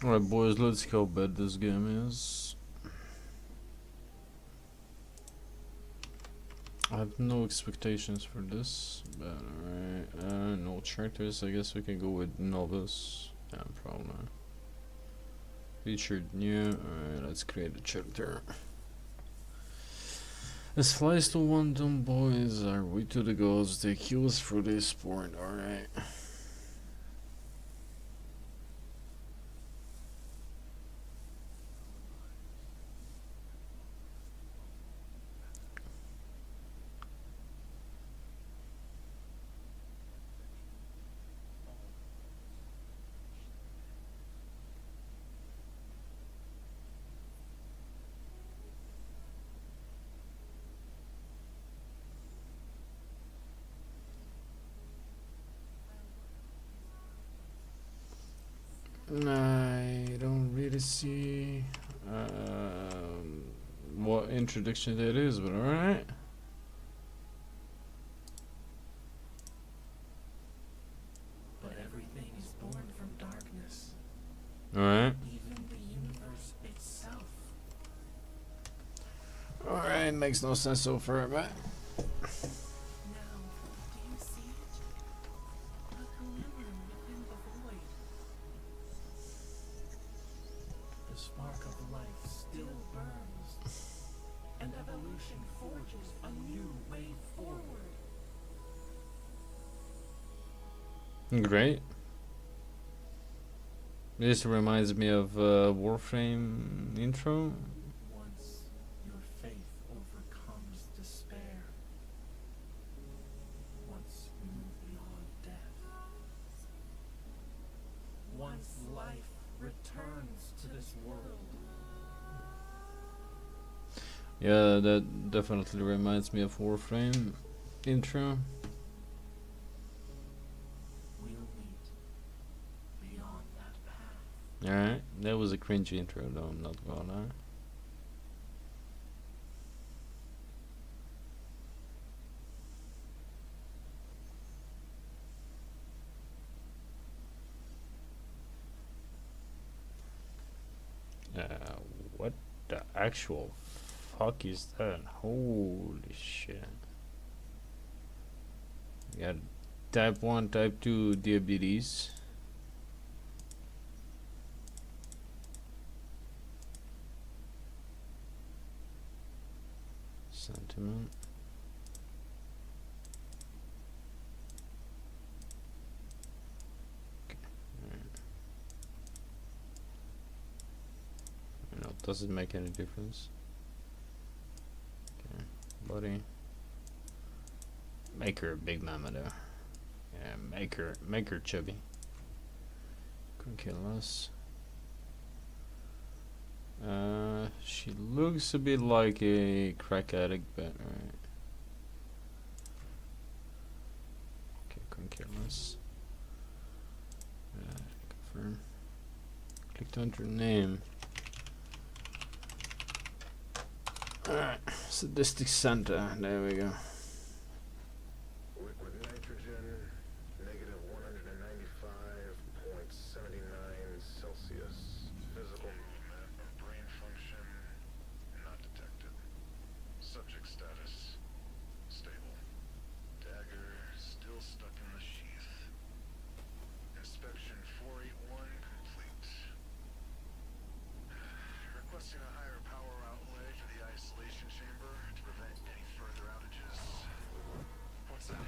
Alright boys, let's see how bad this game is. I have no expectations for this, but alright. No characters, I guess we can go with novice. Yeah, probably. Featured new. Alright, let's create a character. As flies to one dumb boys are we to the gods, they kill us for this sport, alright. I don't really see what introduction that is, but alright. But everything is born from darkness. Alright. Even the universe itself. Alright, makes no sense so far, but Now, do you see it? A glimmer within the void. The spark of life still burns, and evolution forges a new way forward. great. This reminds me of Warframe intro. Once your faith overcomes despair. Once you move beyond death. Once life returns to this world. Yeah, that definitely reminds me of Warframe intro. We'll meet beyond that path. Alright, that was a cringy intro though, I'm not gonna lie. What the actual fuck is that? Holy shit. We got type 1, type 2 diabetes. Sentiment. Okay. You know, does it make any difference? Okay. Body. Make her a big mama though. Yeah, make her chubby. Couldn't kill us. She looks a bit like a crack addict, but alright. Okay, couldn't kill us. Confirm. Click to enter name. Alright, sadistic Santa. There we go. Liquid nitrogen, negative 195.79 Celsius. Physical movement of brain function not detected. Subject status stable. Dagger still stuck in the sheath. Inspection 481 complete. Requesting a higher power outlay for the isolation chamber to prevent any further outages. What's that?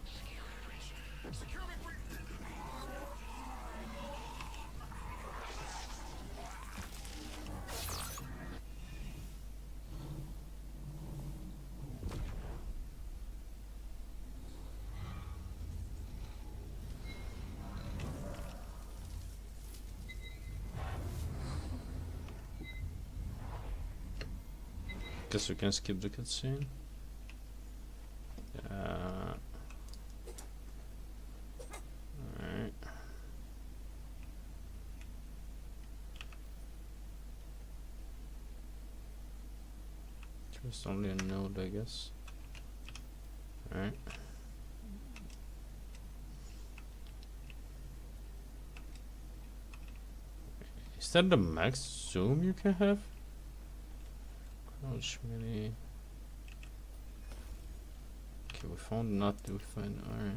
Security breach. Security breach. Guess we can skip the cutscene. Alright. Just only a node, I guess. Alright. Is that the max zoom you can have? Crouch melee. Okay, we found not to find. Alright.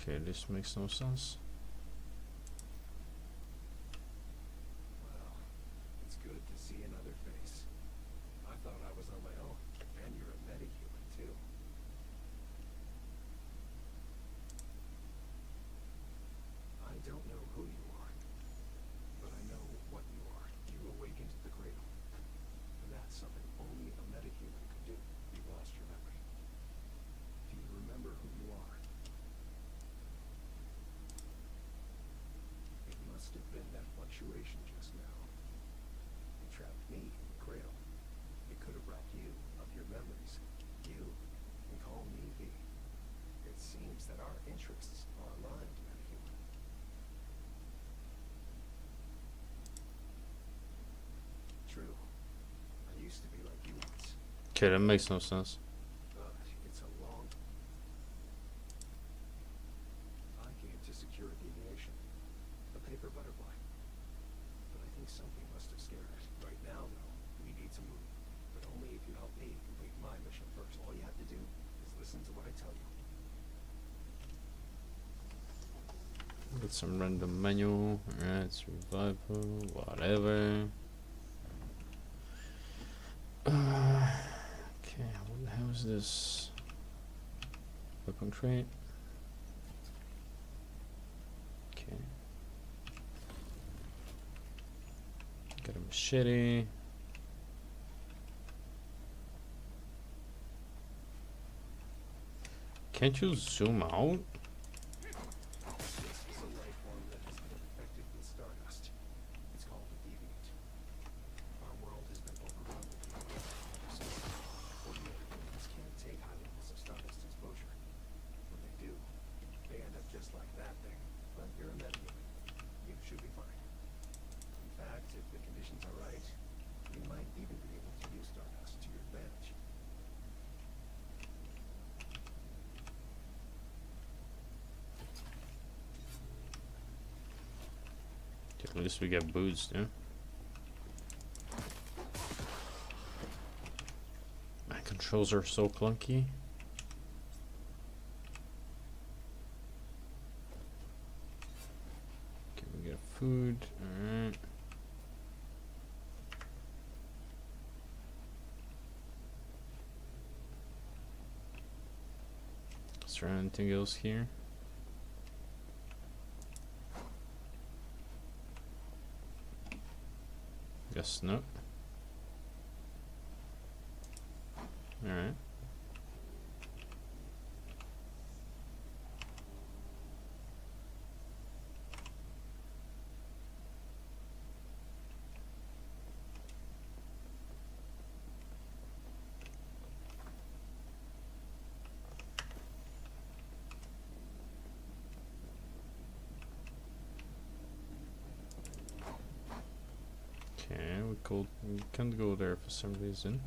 Okay, this makes no sense. Well, it's good to see another face. I thought I was on my own, and you're a metahuman too. I don't know who you are, but I know what you are. You awakened the cradle, and that's something only a metahuman could do. You lost your memory. Do you remember who you are? It must have been that fluctuation just now. You trapped me in the cradle. It could have robbed you of your memories. You can call me V. It seems that our interests are aligned, metahuman. True. I used to be like you once. Okay, that makes no sense. But it's a long... I came to secure deviation. A paper butterfly. But I think something must have scared it. Right now, though, we need to move. But only if you help me complete my mission first. All you have to do is listen to what I tell you. Get some random menu. Alright, survival, whatever. Okay, what the hell is this? Weapon crate. Okay. Got a machete. Can't you zoom out? This is a life form that has been infected with stardust. It's called a deviant. Our world has been overrun with deviants ever since. Ordinary humans can't take high levels of stardust exposure. When they do, they end up just like that thing. But you're a metahuman. You should be fine. In fact, if the conditions are right, you might even be able to use stardust to your advantage. At least we get boots, yeah? My controls are so clunky. Okay, we get food. Alright. Is there anything else here? Guess no. Alright. Okay, we can't go there for some reason.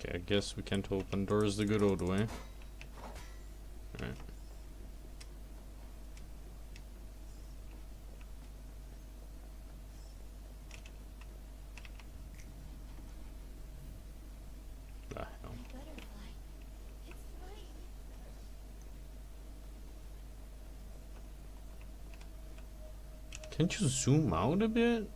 Okay, I guess we can't open doors the good old way. Alright. The hell. Butterfly. It's flying. Can't you zoom out a bit?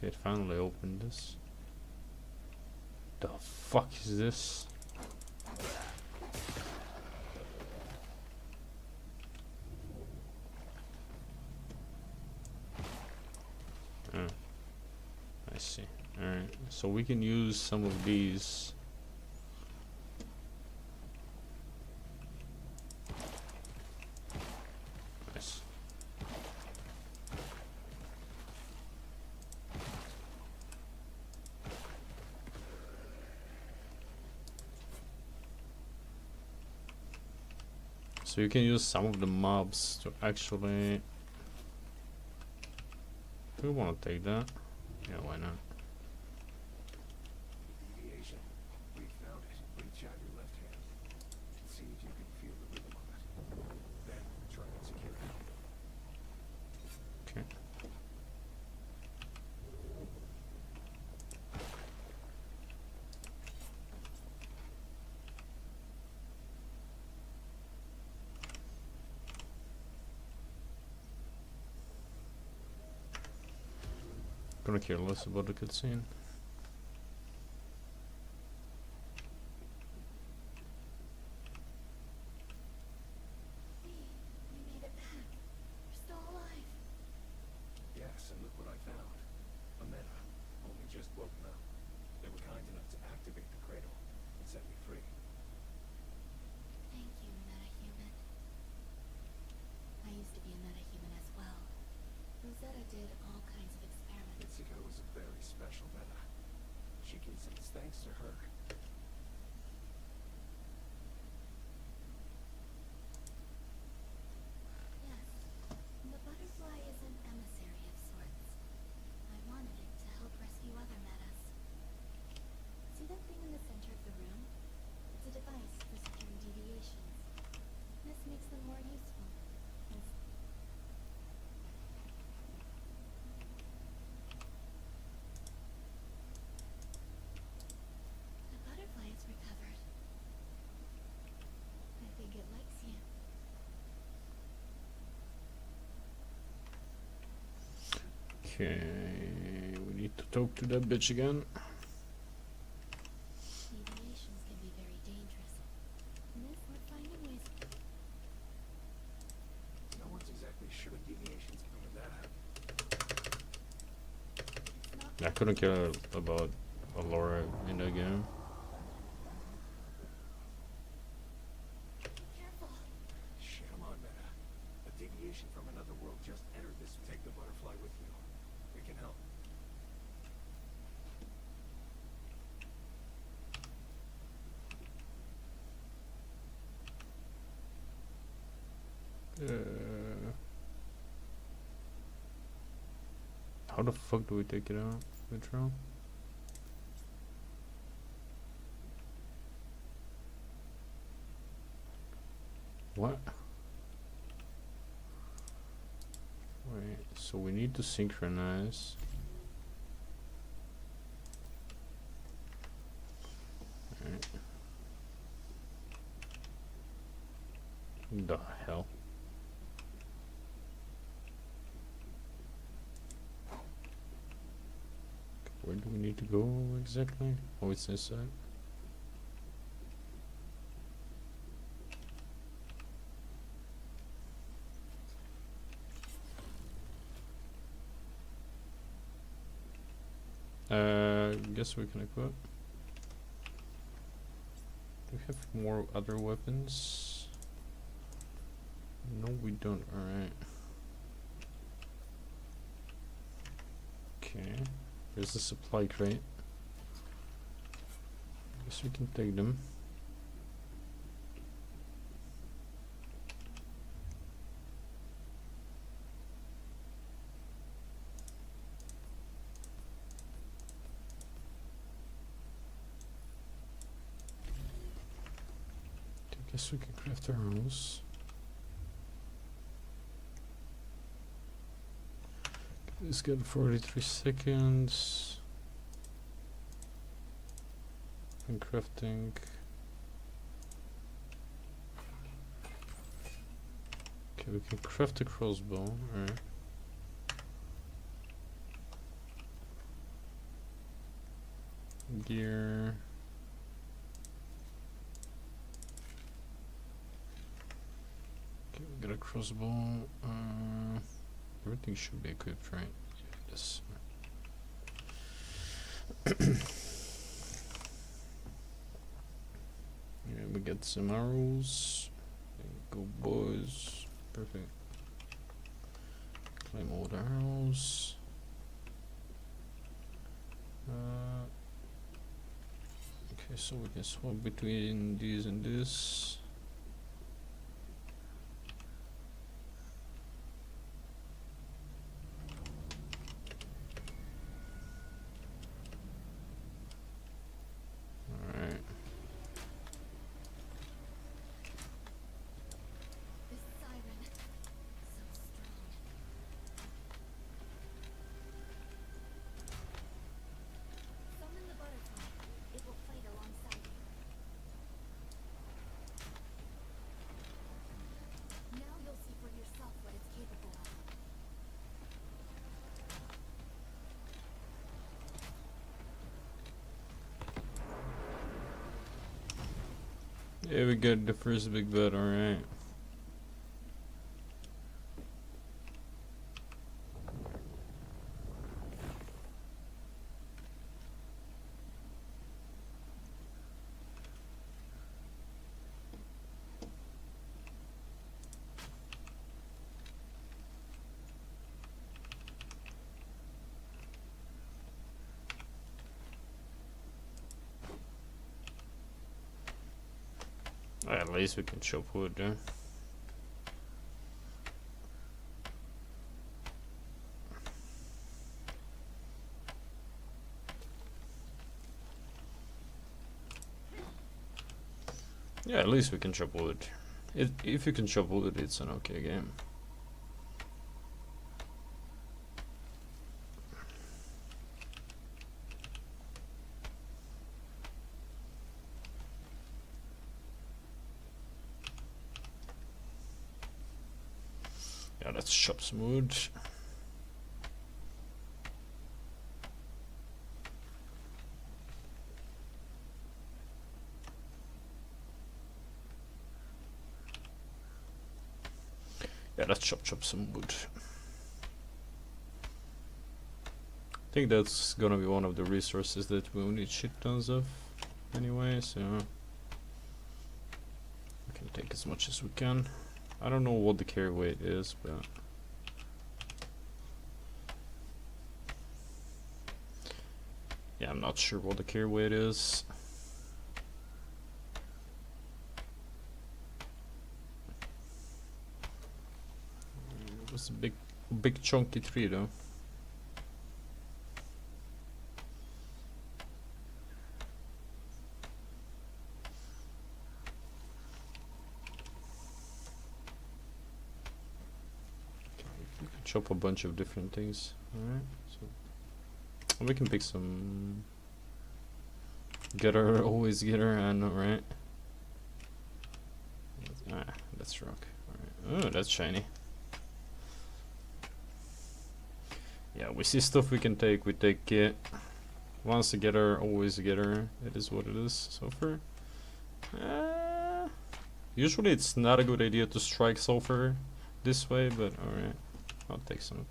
Okay, it finally opened this. The fuck is this? Oh, I see. Alright, so we can use some of these. Nice. So you can use some of the mobs to actually... Do we want to take that? Yeah, why not? Deviation. We found it. Reach out your left hand. See if you can feel the rhythm of it. Then try and secure it. Okay. Gonna care less about the cutscene. We made it back. We're still alive. Yes, and look what I found. A meta. Only just woken up. They were kind enough to activate the cradle and set me free. Thank you, metahuman. I used to be a metahuman as well. Rosetta did all kinds of experiments. Itsuka was a very special meta. Shiki-sen's thanks to her. Yes, the butterfly is an emissary of sorts. I wanted it to help rescue other metas. See that thing in the center of the room? It's a device for securing deviations. This makes them more useful. The butterfly is recovered. I think it likes you. Okay, we need to talk to that bitch again. Deviations can be very dangerous. And if we're finding ways... No one's exactly sure what deviations come of that. It's not I couldn't care about Allura in the game. careful. Shit, I'm on meta. A deviation from another world just entered this. Take the butterfly with you. It can help. How the fuck do we take it out? Withdraw? What? Wait, so we need to synchronize. Alright. The hell? Where do we need to go exactly? Oh, it's this side. Guess we can equip. Do we have more other weapons? No, we don't. Alright. Okay. Here's the supply crate. Guess we can take them. Guess we can craft our arrows. This got 43 seconds. And crafting. Okay, we can craft a crossbow. Alright. gear. Okay, we got a crossbow. Everything should be equipped, right? Yeah, this. Yeah, we get some arrows. There you go, boys. Perfect. Claim all the arrows. Okay, so we can swap between these and this. Alright. This siren, so strong. Summon the butterfly. It will fight alongside you. Now you'll see for yourself what it's capable of. Yeah, we got the first big bet, alright. At least we can chop wood, yeah. Yeah, at least we can chop wood. If you can chop wood, it's an okay game. Yeah, let's chop some wood. Yeah, let's chop some wood. I think that's gonna be one of the resources that we'll need shit tons of anyway, so we can take as much as we can. I don't know what the carry weight is, but yeah, I'm not sure what the carry weight is. It was a big chunky tree though. You can chop a bunch of different things. Alright, so we can pick some getter, always getter, and right. That's rock. Alright. Oh, that's shiny. Yeah, we see stuff we can take. We take it. Once a getter, always a getter. It is what it is so far. Usually it's not a good idea to strike sulfur this way, but alright. I'll take some.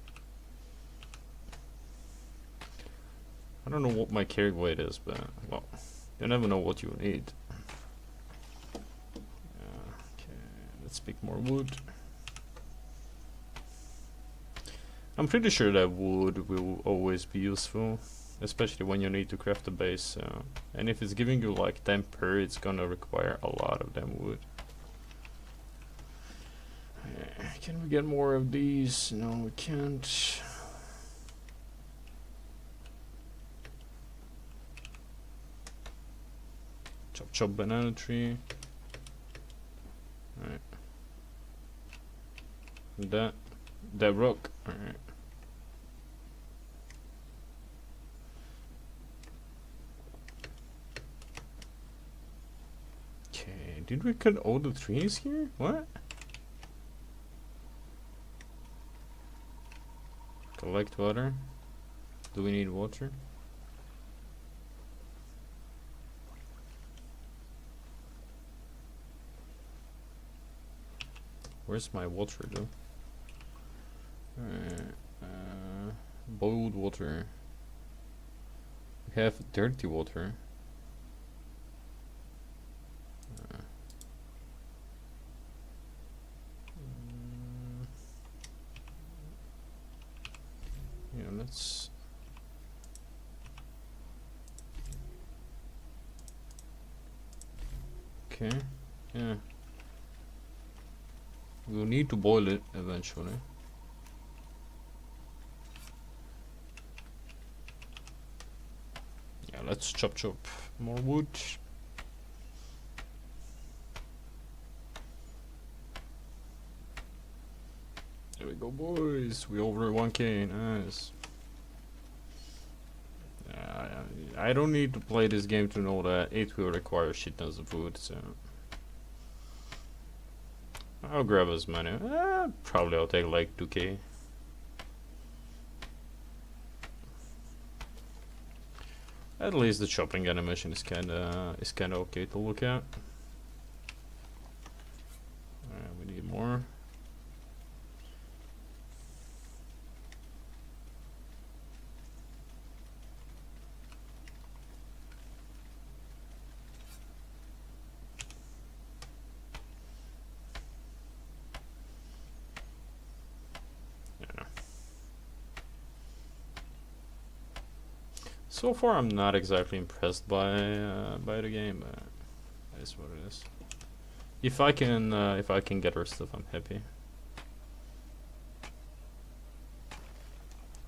I don't know what my carry weight is, but well, you never know what you need. Okay, let's pick more wood. I'm pretty sure that wood will always be useful, especially when you need to craft a base. And if it's giving you like 10 per, it's gonna require a lot of them wood. Can we get more of these? No, we can't. Chop banana tree. Alright. That rock. Alright. Okay, did we cut all the trees here? What? Collect water. Do we need water? Where's my water though? Boiled water. We have dirty water. Yeah, let's. Okay. Yeah. We'll need to boil it eventually. Yeah, let's chop more wood. There we go, boys. We over 1k. Nice. I don't need to play this game to know that it will require shit tons of food, so I'll grab as many. Probably I'll take like 2k. At least the chopping animation is kinda okay to look at. We need more. So far, I'm not exactly impressed by the game, but that is what it is. If I can get her stuff, I'm happy.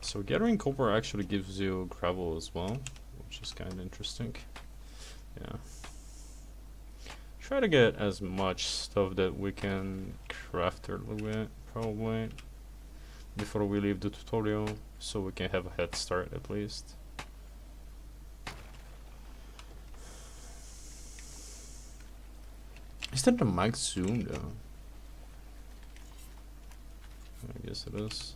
So gathering copper actually gives you gravel as well, which is kind of interesting. Yeah. Try to get as much stuff that we can craft early with, probably, before we leave the tutorial, so we can have a head start at least. Is that the mic zoom though? I guess it is.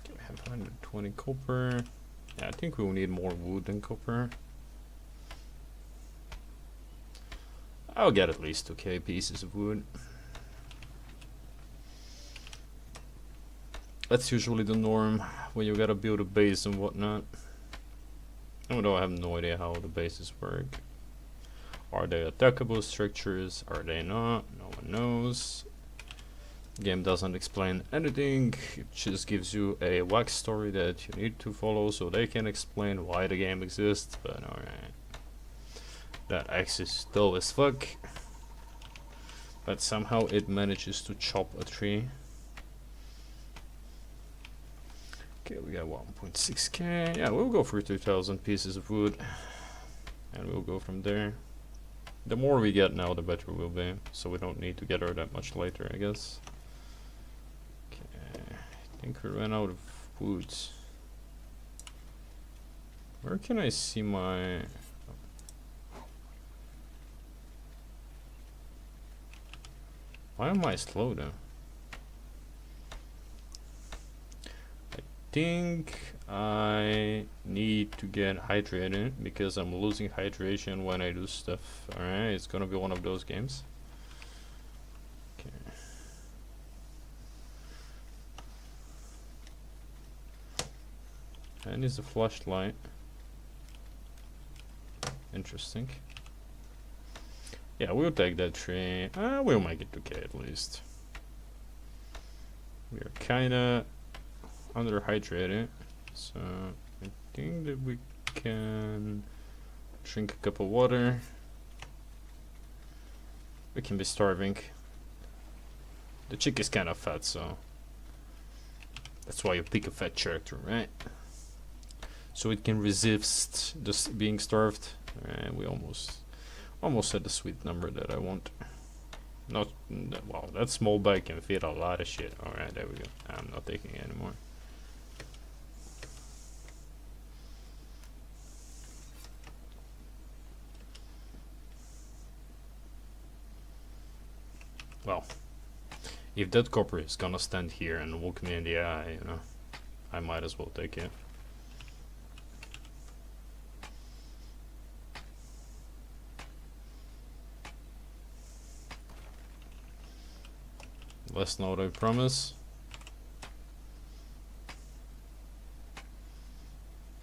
Okay, we have 120 copper. Yeah, I think we will need more wood than copper. I'll get at least 2k pieces of wood. That's usually the norm when you gotta build a base and whatnot. Although I have no idea how the bases work. Are they attackable structures? Are they not? No one knows. The game doesn't explain anything. It just gives you a wax story that you need to follow so they can explain why the game exists. But alright. That axe is dull as fuck. But somehow it manages to chop a tree. Okay, we got 1.6k. Yeah, we'll go for 2,000 pieces of wood. And we'll go from there. The more we get now, the better we'll be. So we don't need to get her that much later, I guess. Okay, I think we ran out of wood. Where can I see my... Why am I slow though? I think I need to get hydrated because I'm losing hydration when I do stuff. Alright, it's gonna be one of those games. Okay. And is a flashlight. Interesting. Yeah, we'll take that tree. We'll make it 2k at least. We are kinda underhydrated, so I think that we can drink a cup of water. We can be starving. The chick is kind of fat, so that's why you pick a fat character, right? So it can resist just being starved. And we almost had the sweet number that I want. Not wow, that small bag can fit a lot of shit. Alright, there we go. I'm not taking it anymore. Well, if that copper is gonna stand here and look me in the eye, you know, I might as well take it. Less note, I promise.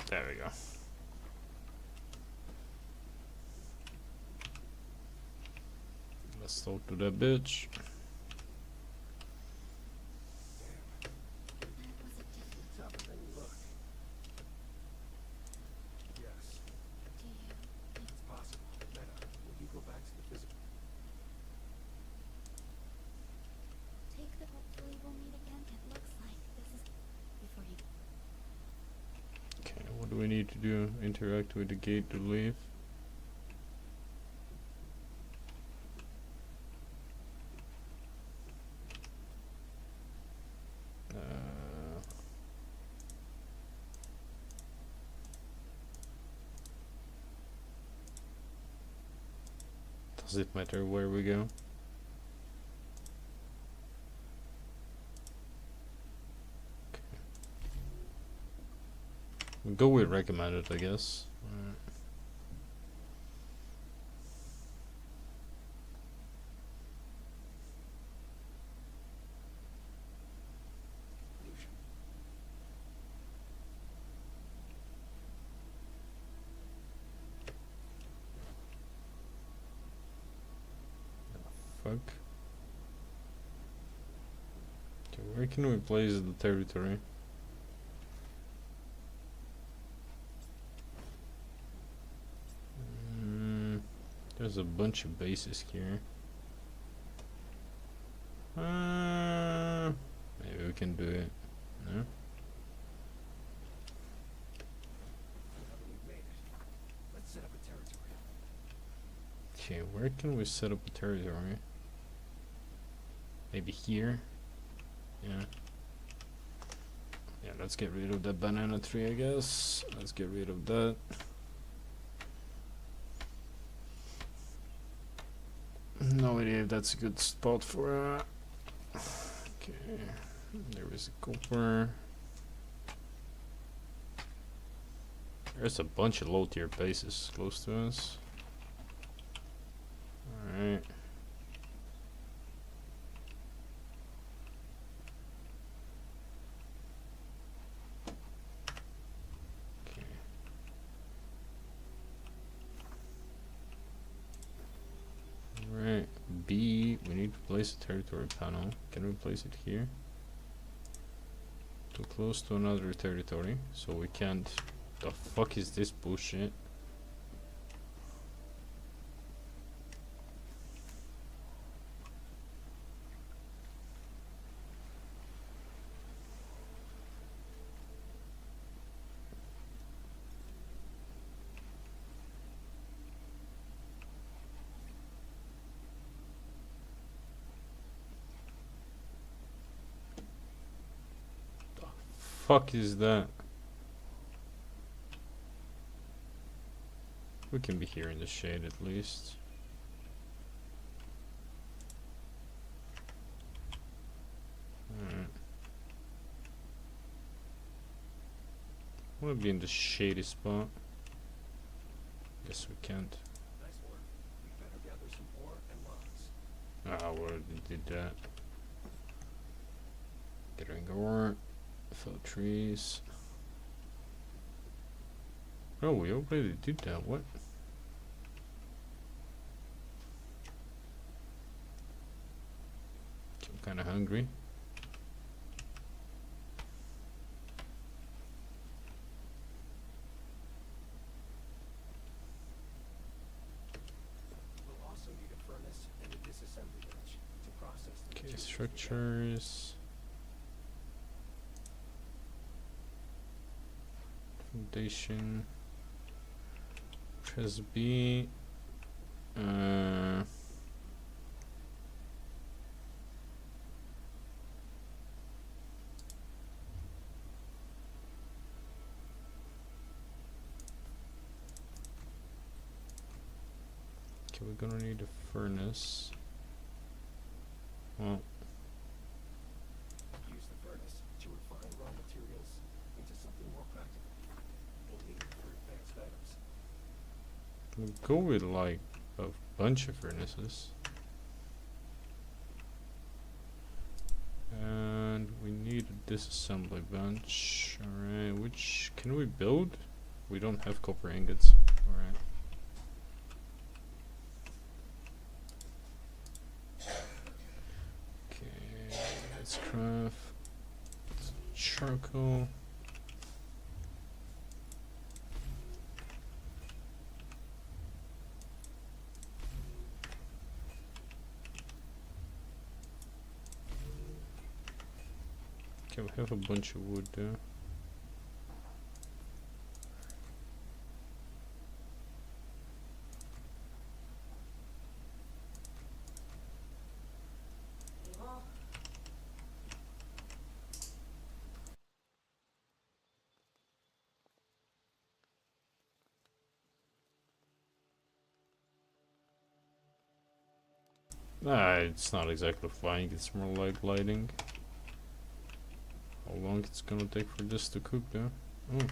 There we go. Let's talk to that bitch. That was a different. Tougher than you look. Yes, Do you it's possible. Meta, will you go back to the physical? take the hopefully we'll meet again? It looks like this is before you. Okay, what do we need to do? Interact with the gate to leave. Does it matter where we go? Okay. We'll go with recommended, I guess. Illusion. Fuck. Okay, where can we place the territory? There's a bunch of bases here. Maybe we can do it. No? Now that we've made it, let's set up a territory. Okay, where can we set up a territory? Maybe here? Yeah. Yeah, let's get rid of that banana tree, I guess. Let's get rid of that. No idea if that's a good spot for okay, there is a copper. There's a bunch of low tier bases close to us. Alright. Okay. Alright, B, we need to place a territory panel. Can we place it here? Too close to another territory, so we can't. The fuck is this bullshit? Fuck is that? We can be here in the shade at least. Alright. Wanna be in the shady spot. Guess we can't. Nice work. We better gather some ore and logs. Ah, we already did that. Getting ore. Fell trees. Oh, we already did that. What? I'm kind of hungry. We'll also need a furnace and a disassembly bench to process the Okay, materials we gather. structures. Foundation. Press B. Okay, we're gonna need a furnace. Well, Use the furnace to refine raw materials into something more practical. We'll need it for advanced items. we'll go with like a bunch of furnaces. disassembly bench. Alright, which can we build? We don't have copper ingots. Alright. Okay, let's craft charcoal. Okay, we have a bunch of wood there. It's not exactly flying, it's more like gliding. How long it's gonna take for this to cook though? Oh.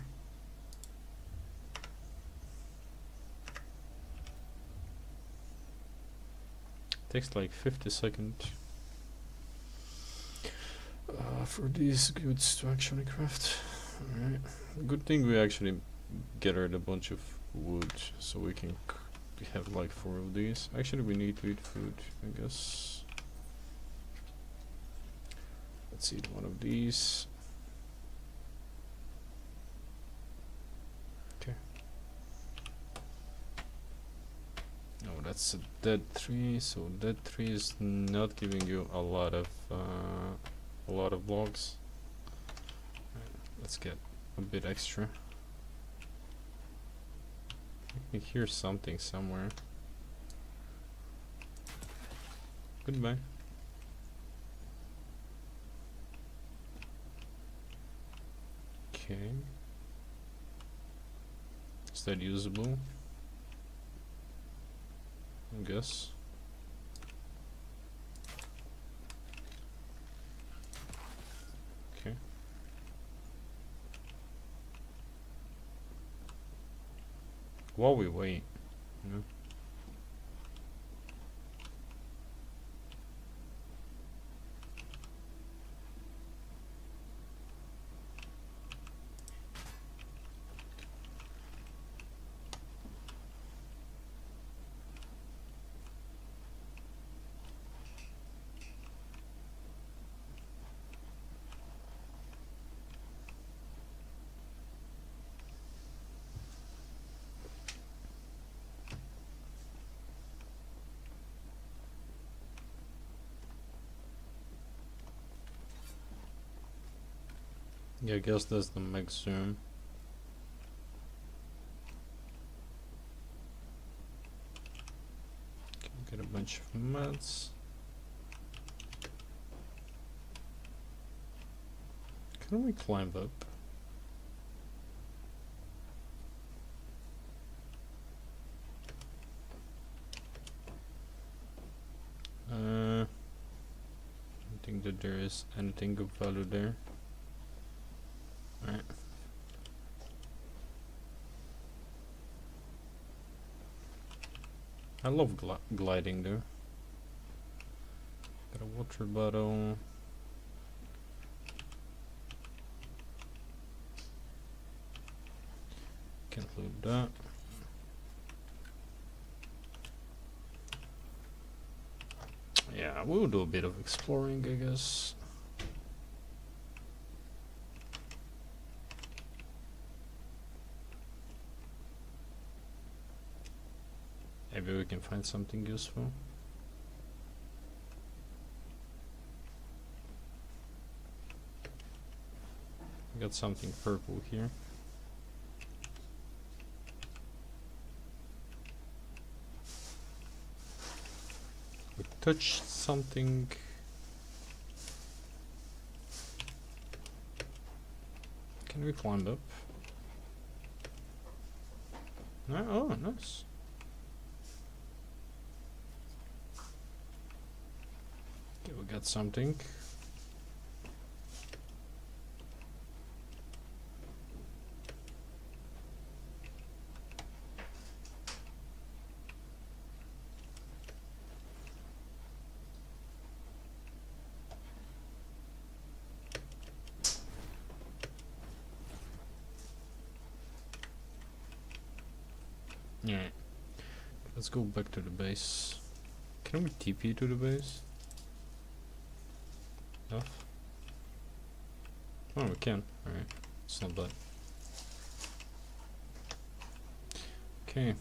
Takes like 50 seconds for these goods to actually craft. Alright. Good thing we actually gathered a bunch of wood so we can have like 4 of these. Actually, we need to eat food, I guess. Let's eat one of these. Okay. No, that's a dead tree. So dead tree is not giving you a lot of blocks. Right, let's get a bit extra. I can hear something somewhere. Goodbye. Okay. Is that usable? I guess. Okay. While we wait, you know. Yeah, I guess that's the max zoom. Okay, get a bunch of mats. Can we climb up? I don't think that there is anything of value there. Alright. I love gliding though. Got a water bottle. Can't loot that. Yeah, we'll do a bit of exploring, I guess. Maybe we can find something useful. We got something purple here. We touched something. Can we climb up? No? Oh, nice. Okay, we got something. Yeah. Let's go back to the base. Can we TP to the base? No? Oh, we can. Alright. It's not bad. Okay.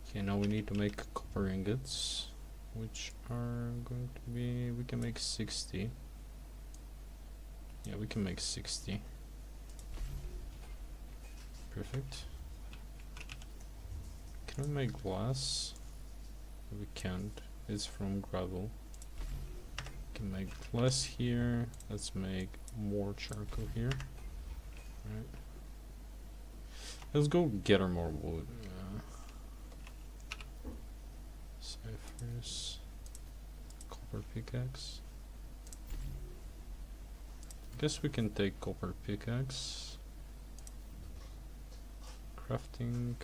Okay, now we need to make copper ingots, which are going to be, we can make 60. Yeah, we can make 60. Perfect. Can we make glass? We can't. It's from gravel. Can make less here. Let's make more charcoal here. Right. Let's go gather more wood. Ciphers. Copper pickaxe. Guess we can take copper pickaxe. Crafting.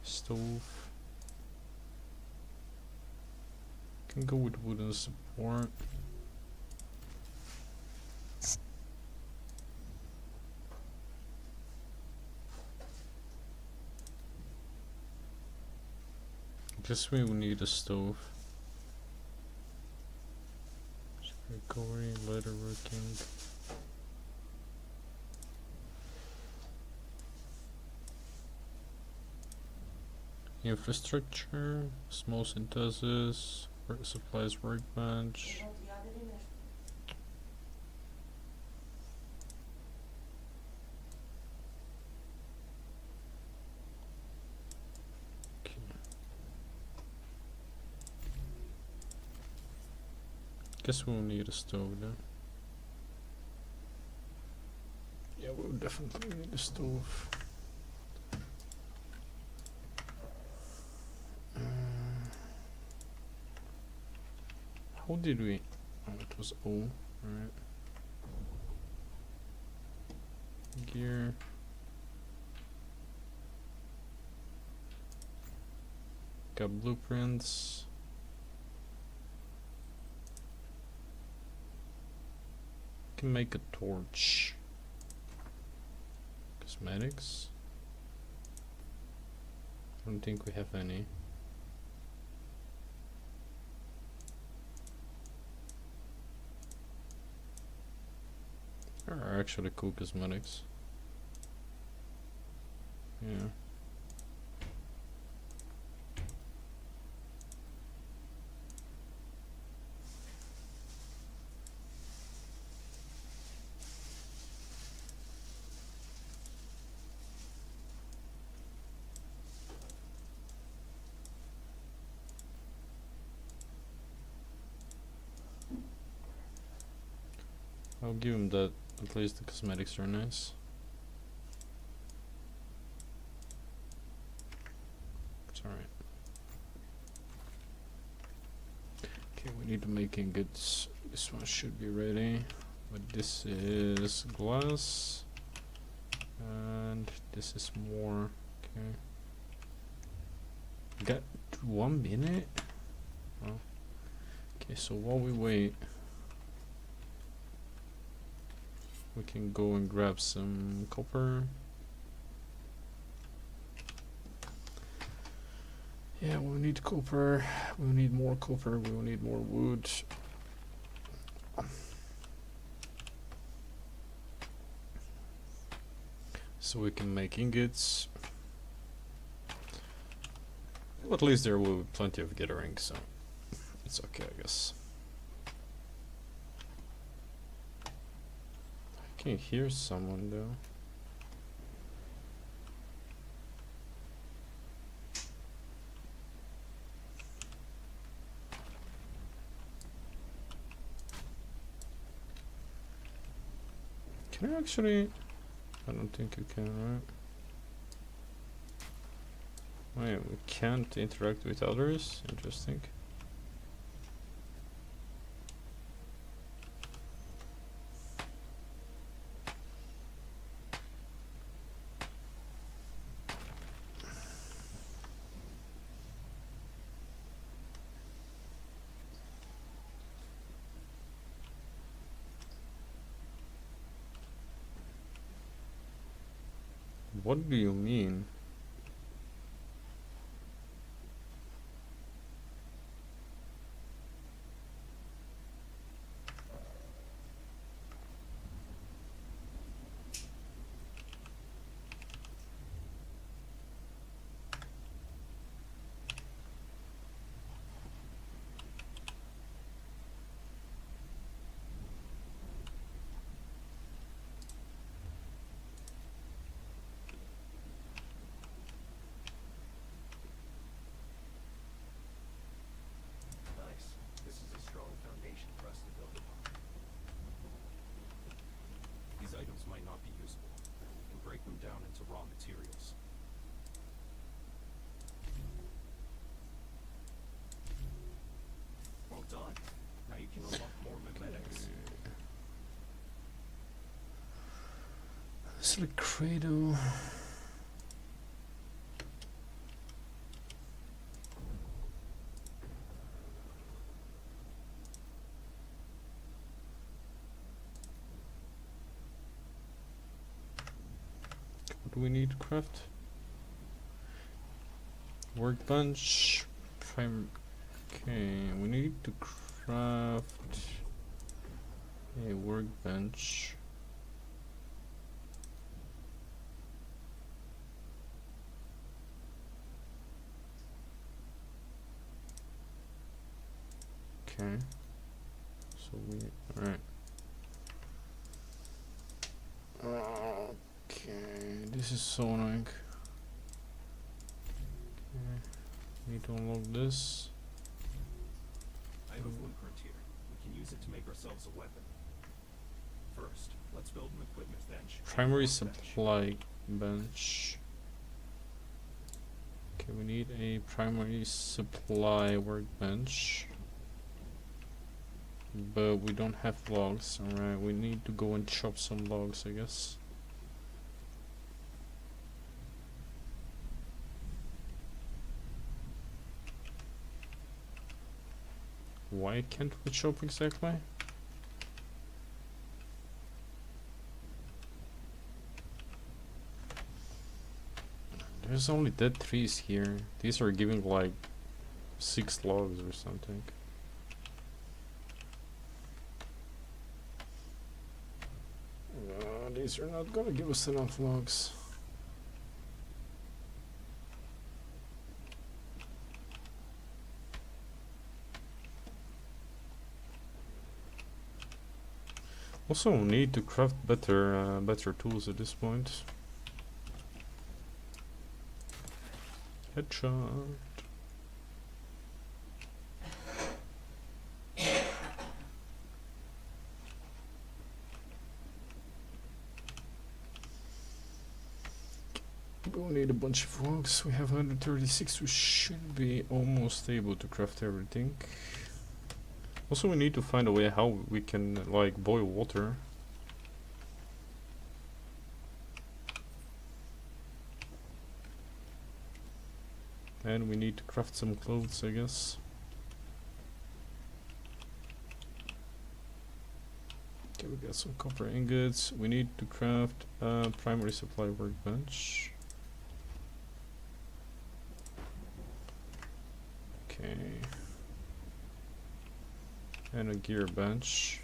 Stove. Can go with wooden support. Guess we will need a stove. Recovery, leatherworking. Infrastructure, small synthesis, supplies workbench. Okay. Guess we'll need a stove then. Yeah, we'll definitely need a stove. How did we? Oh, it was O. Alright. Gear. Got blueprints. Can make a torch. Cosmetics. I don't think we have any. There are actually cool cosmetics. Yeah. I'll give him that. At least the cosmetics are nice. It's alright. Okay, we need to make ingots. This one should be ready. But this is glass. And this is more. Okay. Got 1 minute? Oh. Okay, so while we wait, we can go and grab some copper. Yeah, we need copper. We need more copper. We will need more wood. So we can make ingots. Well, at least there will be plenty of gathering, so it's okay, I guess. I can hear someone though. Can I actually? I don't think you can, right? Oh yeah, we can't interact with others. Interesting. What do you mean? Nice. This is a strong foundation for us to build upon. These items might not be usable. We can break them down into raw materials. Well done. Now you can unlock more memetics. It's like cradle. What do we need to craft? Workbench. Prime. Okay, we need to craft a workbench. Okay. So we alright. Okay, this is so annoying. Okay. Need to unlock this. I have a blueprint here. We can use it to make ourselves a weapon. First, let's build an equipment bench. and a Primary workbench. supply bench. Okay, we need a primary supply workbench. But we don't have logs, alright, we need to go and chop some logs, I guess. Why can't we chop exactly? There's only dead trees here. These are giving like 6 logs or something. These are not gonna give us enough logs. Also, we need to craft better tools at this point. Headshot. We'll need a bunch of logs. We have 136. We should be almost able to craft everything. Also, we need to find a way how we can like boil water. And we need to craft some clothes, I guess. Okay, we got some copper ingots. We need to craft a primary supply workbench. Okay. And a gear bench.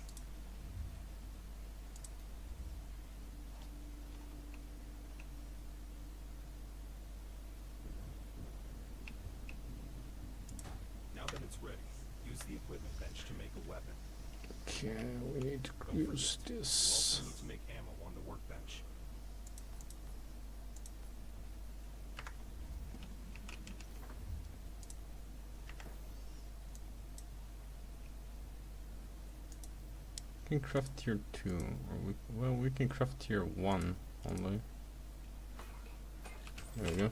Now that it's ready, use the equipment bench to make a weapon. Okay, we need to Don't use forget, you this. also need to make ammo on the workbench. We can craft tier 2, or we can craft tier 1 only. There we go.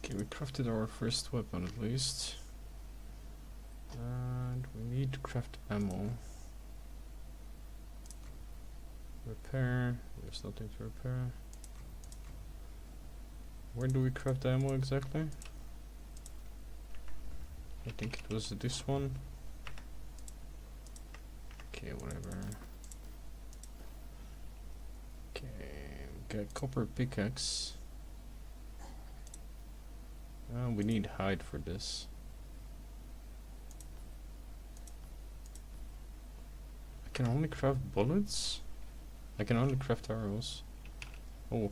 Okay, we crafted our first weapon at least. And we need to craft ammo. Repair, there's nothing to repair. Where do we craft ammo exactly? I think it was this one. Okay, whatever. Okay, we Okay, copper pickaxe. We need hide for this. I can only craft bullets? I can only craft arrows. Oh.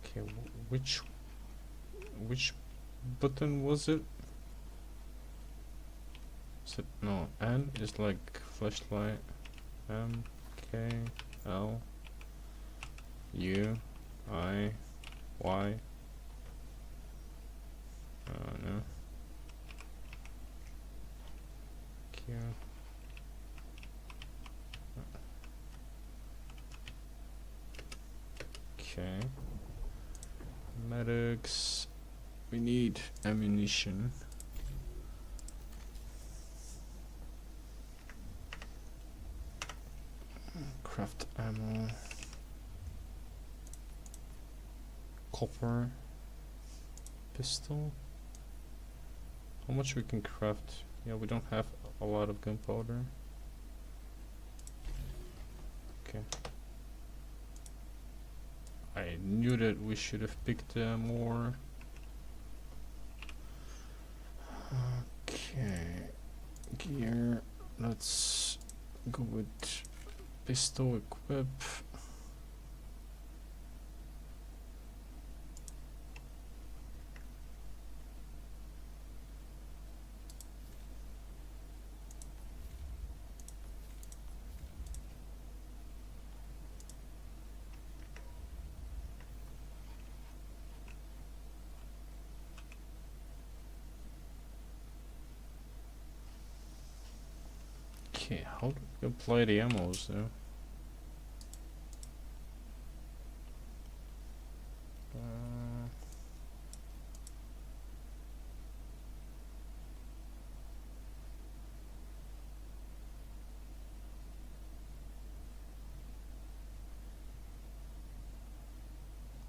Okay, which button was it? Is it no? N is like flashlight. M K L U I Y. No. Q. Okay. Medics. We need ammunition. Craft ammo. Copper. Pistol. How much we can craft? Yeah, we don't have a lot of gunpowder. Okay. I knew that we should have picked more. Okay. Gear. Let's go with pistol equip. Okay, how do we apply the ammos though?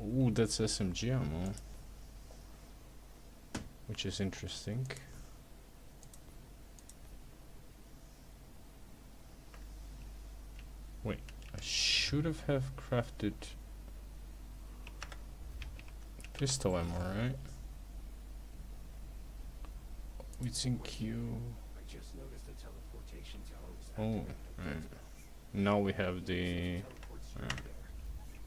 Ooh, that's SMG ammo, which is interesting. Wait, I should have crafted pistol ammo, right? It's in Q. I just noticed the teleportation tower was Oh, activated. right. Now we have the. Teleports you there.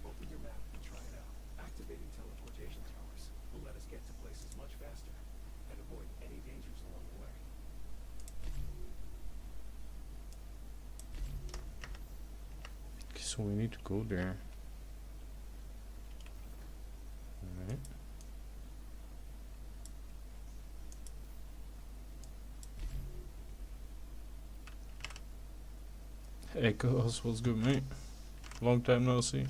Open your map and try it out. Activating teleportation towers will let us get to places much faster and avoid any dangers along the way. Okay, so we need to go there. Alright. Hey, Cuz, what's good, mate? Long time no see.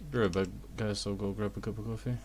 Be right back, guys, so go grab a cup of coffee.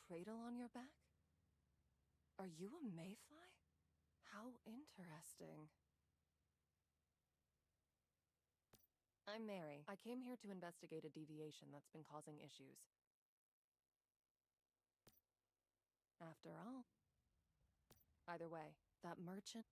cradle on your back? Are you a mayfly? How interesting. I'm Mary. I came here to investigate a deviation that's been causing issues. After all. Either way, that merchant...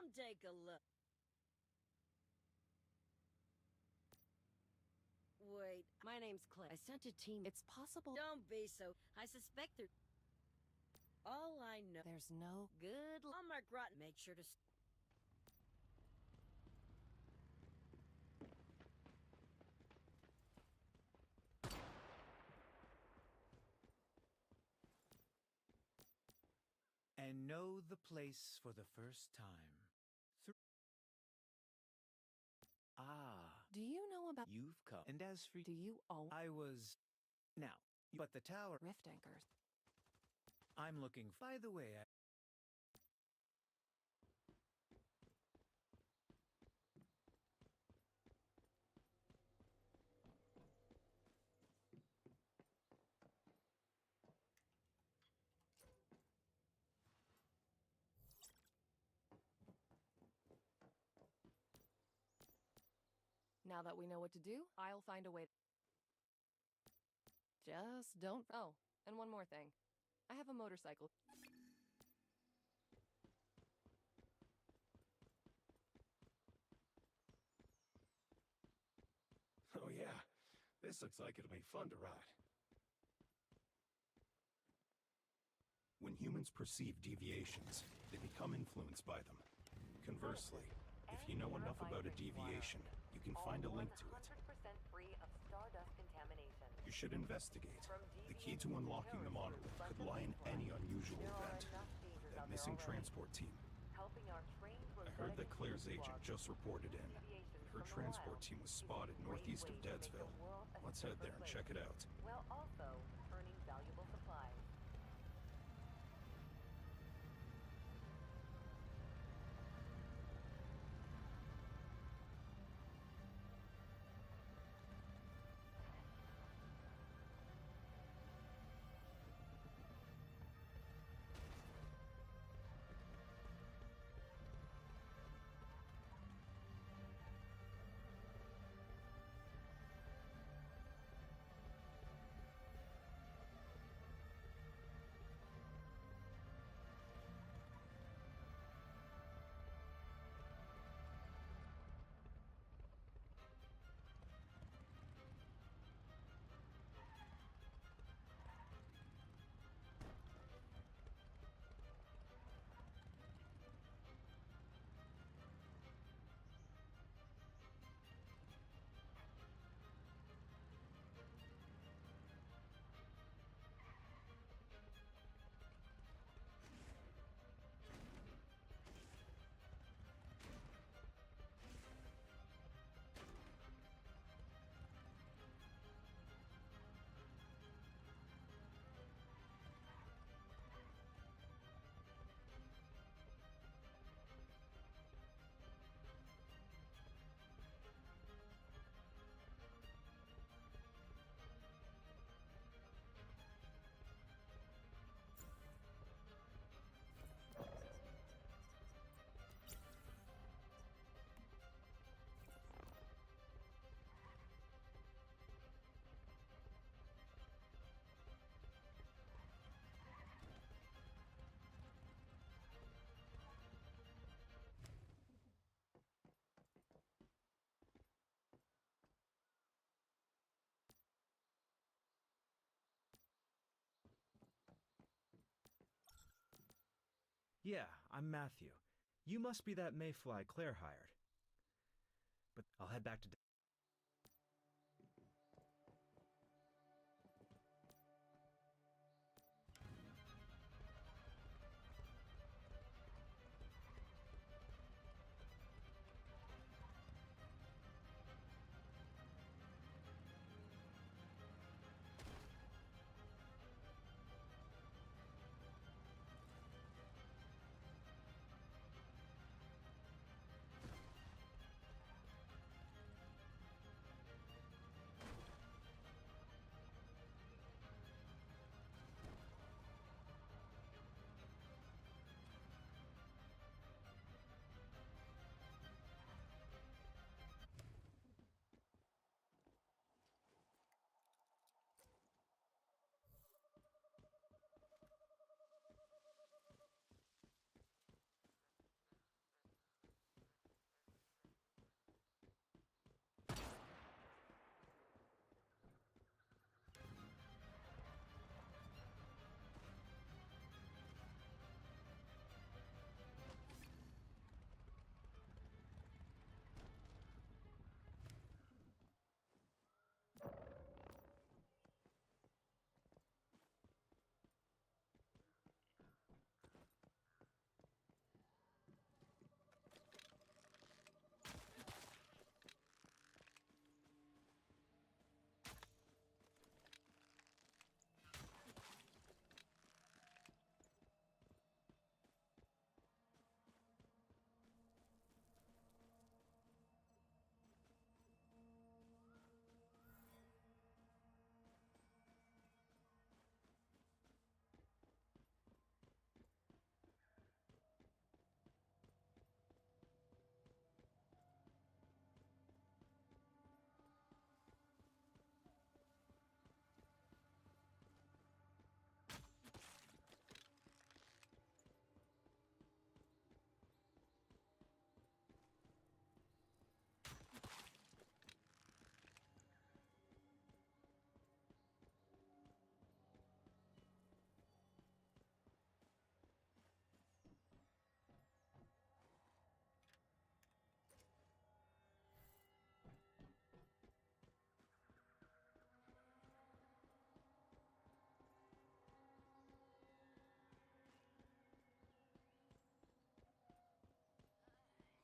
Come take a look. Wait, my name's Clay. I sent a team. It's possible... Don't be so. I suspect they're... All I know... There's no... Good luck. Mark Rotten. Make sure to... And know the place for the first time. Ah, Do you know about... you've come. And as for Do you all... I was... Now, but the tower... Rift anchors? I'm looking... By the way, Now that we know what to do, I'll find a way... Just don't... Oh, and one more thing. I have a motorcycle. Oh yeah, this looks like it'll be fun to ride. When humans perceive deviations, they become influenced by them. Conversely, if you know enough about a deviation, you can find a link to it. 100% free of stardust contamination. You should investigate. The key to unlocking the monolith could lie in any unusual event. That missing transport team. Helping our trained I heard that Claire's agent just reported in. Her transport team was spotted northeast of Deadsville. Let's head there and check it out. while also returning valuable supplies. yeah, I'm Matthew. You must be that mayfly Claire hired. But I'll head back to...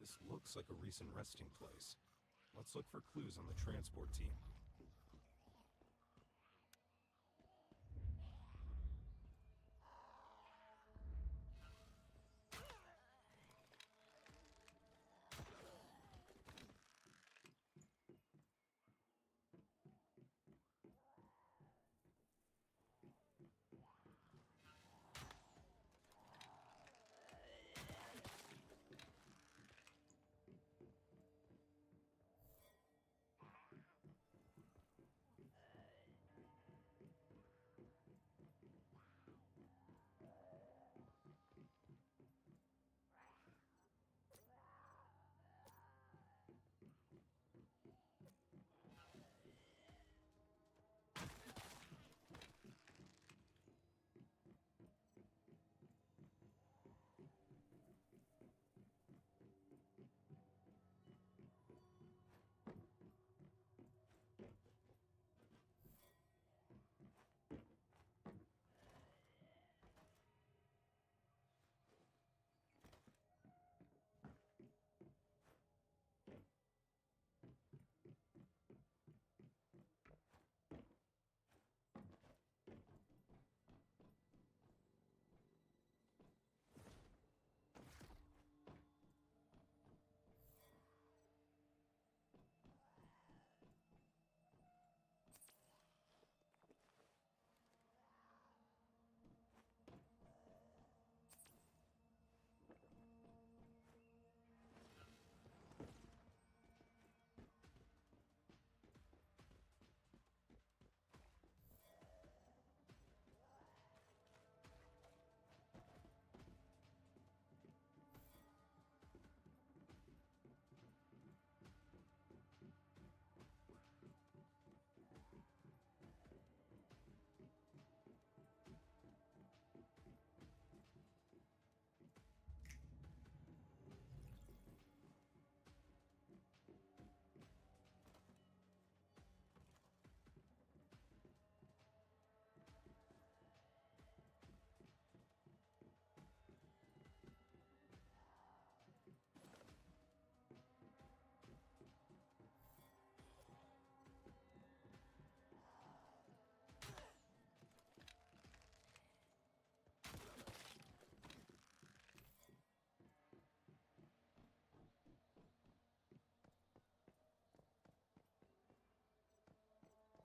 This looks like a recent resting place. Let's look for clues on the transport team.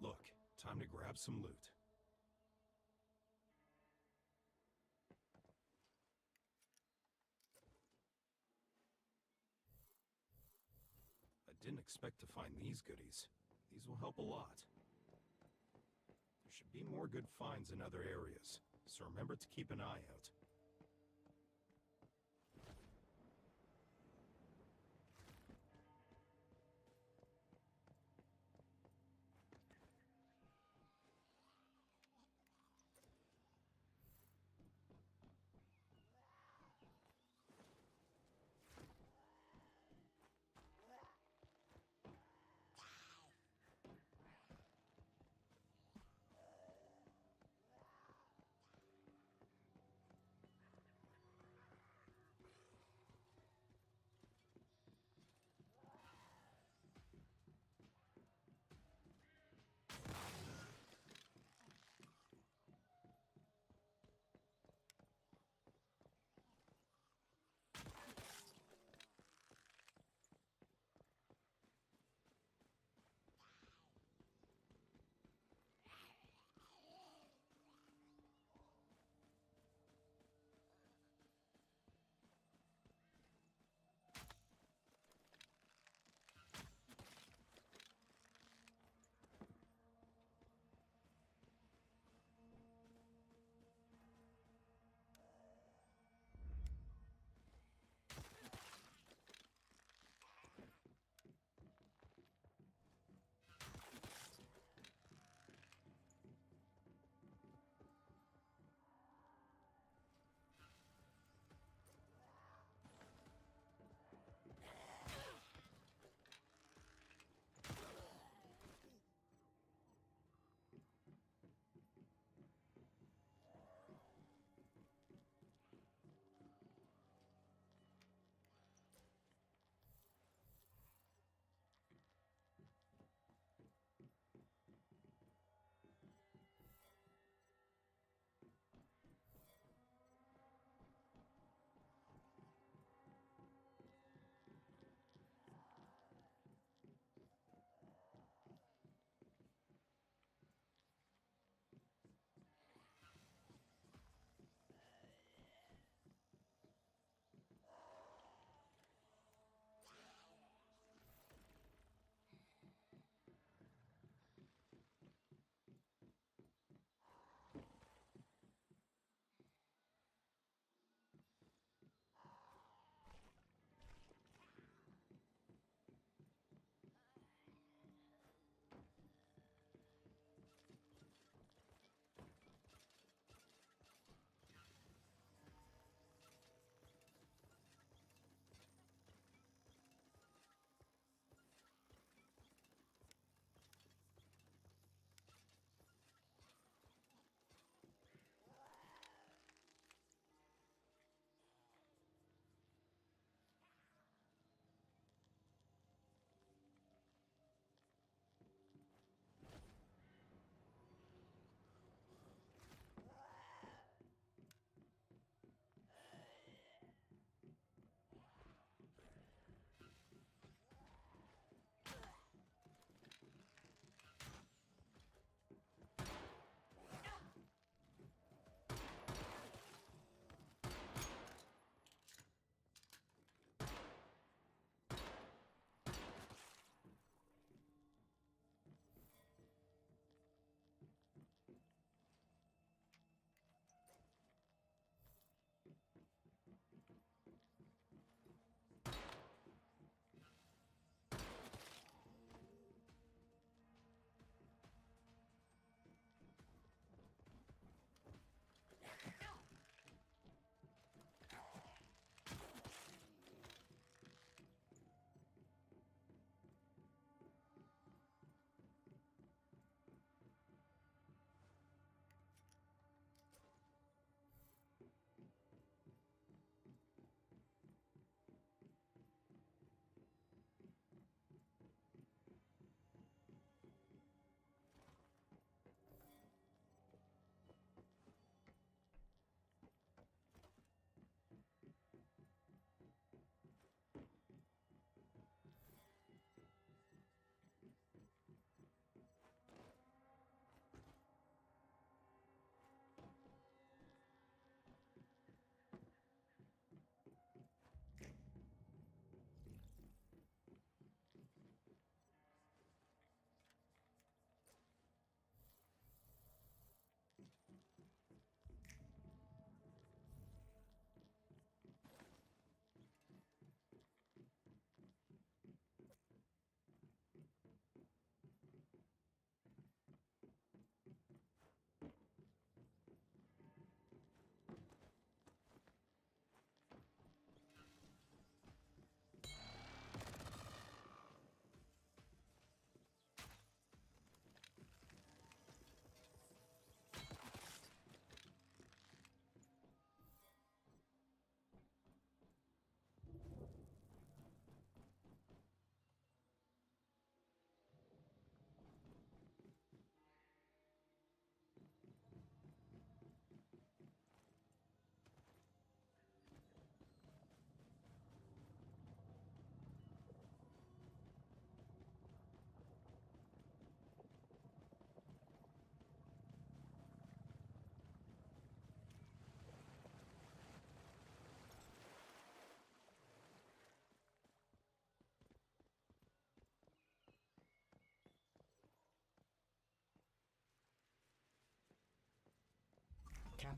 Look, time to grab some loot. I didn't expect to find these goodies. These will help a lot. There should be more good finds in other areas, so remember to keep an eye out.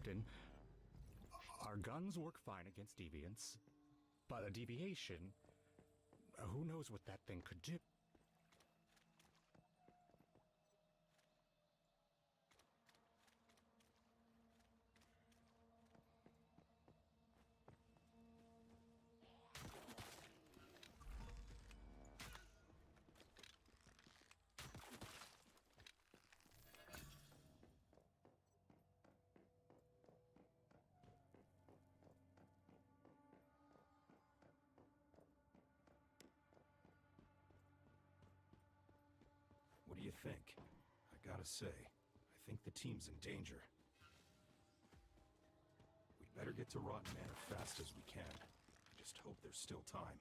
Captain. Our guns work fine against deviants, but a deviation, who knows what that thing could do? What do you think? I gotta say, I think the team's in danger. We'd better get to Rotten Manor fast as we can. I just hope there's still time.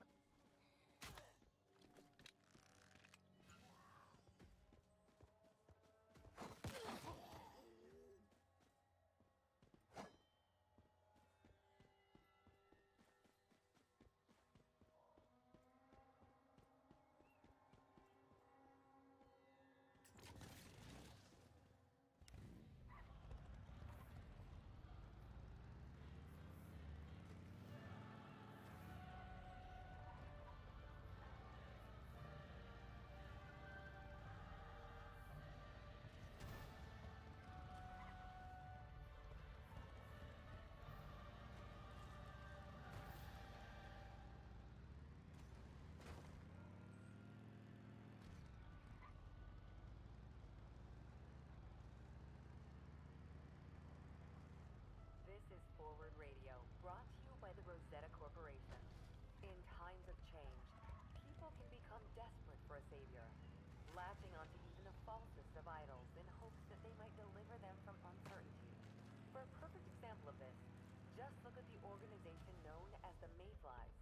This is Forward Radio, brought to you by the Rosetta Corporation. In times of change, people can become desperate for a savior, latching onto even the falsest of idols in hopes that they might deliver them from uncertainty. For a perfect example of this, just look at the organization known as the Mayflies.